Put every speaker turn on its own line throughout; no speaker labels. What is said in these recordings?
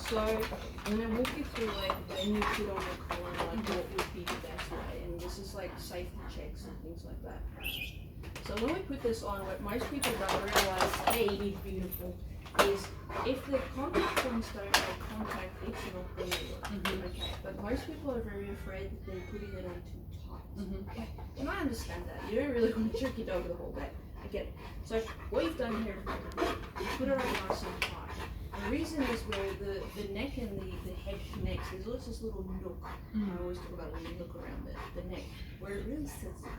So I'm gonna walk you through like when you put on the collar, like what would be the best way, and this is like safety checks and things like that. So when we put this on, what most people don't realize, hey, it's beautiful, is if the contact points don't make contact, it's not going to work. Okay, but most people are very afraid that they're putting it on too tight. Okay, and I understand that. You don't really want to jerk your dog the whole day. I get it. So what you've done here, you put it on nice and tight. The reason is where the neck and the head connects. There's always this little nook. I always talk about a little nook around the neck where it really sits down.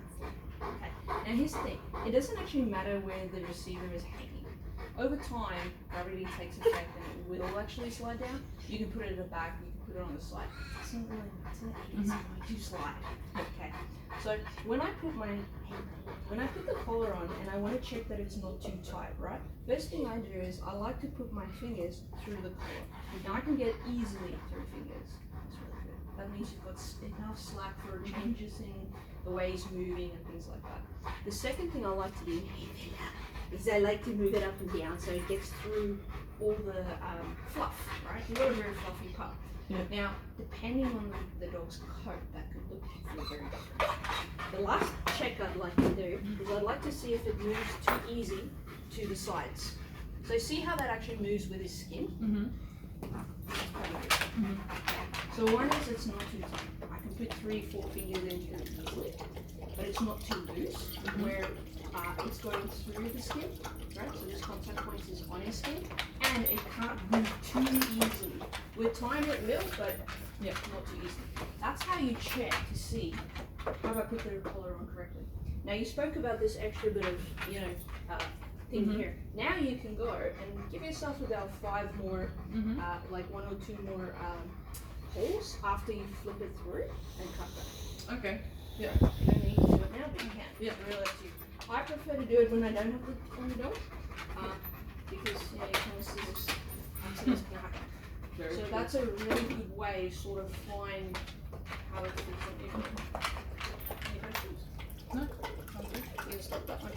Okay. Now here's the thing. It doesn't actually matter where the receiver is hanging. Over time, gravity takes effect and it will actually slide down. You can put it at the back, you can put it on the side. It doesn't really matter. It's going to slide. Okay. So when I put the collar on and I want to check that it's not too tight, right? First thing I do is I like to put my fingers through the collar. Now I can get easily through fingers. That's really good. That means you've got enough slack for changes in the way he's moving and things like that. The second thing I like to do is I like to move it up and down so it gets through all the fluff, right? You've got a very fluffy pup.
Yeah.
Now, depending on the dog's coat, that could look very different. The last check I'd like to do is I'd like to see if it moves too easy to the sides. So see how that actually moves with his skin? So one is it's not too tight. I can put 3-4 fingers into it easily, but it's not too loose, where it's going through the skin, right? So this contact point is on his skin, and it can't move too easily. With time it will, but not too easily. That's how you check to see how I put the collar on correctly. Now you spoke about this extra bit of, thing here. Now you can go and give yourself about 5 more, like 1 or 2 more holes after you flip it through and cut that.
Okay. Yeah.
You don't need to do it now, but you can.
Yeah.
It's really up to you. I prefer to do it when I don't have the on the dog, because you kind of see this accidents can happen.
Very
So
true.
that's a really good way to sort of find how it fits on you. Any questions?
No.
You can stop that one.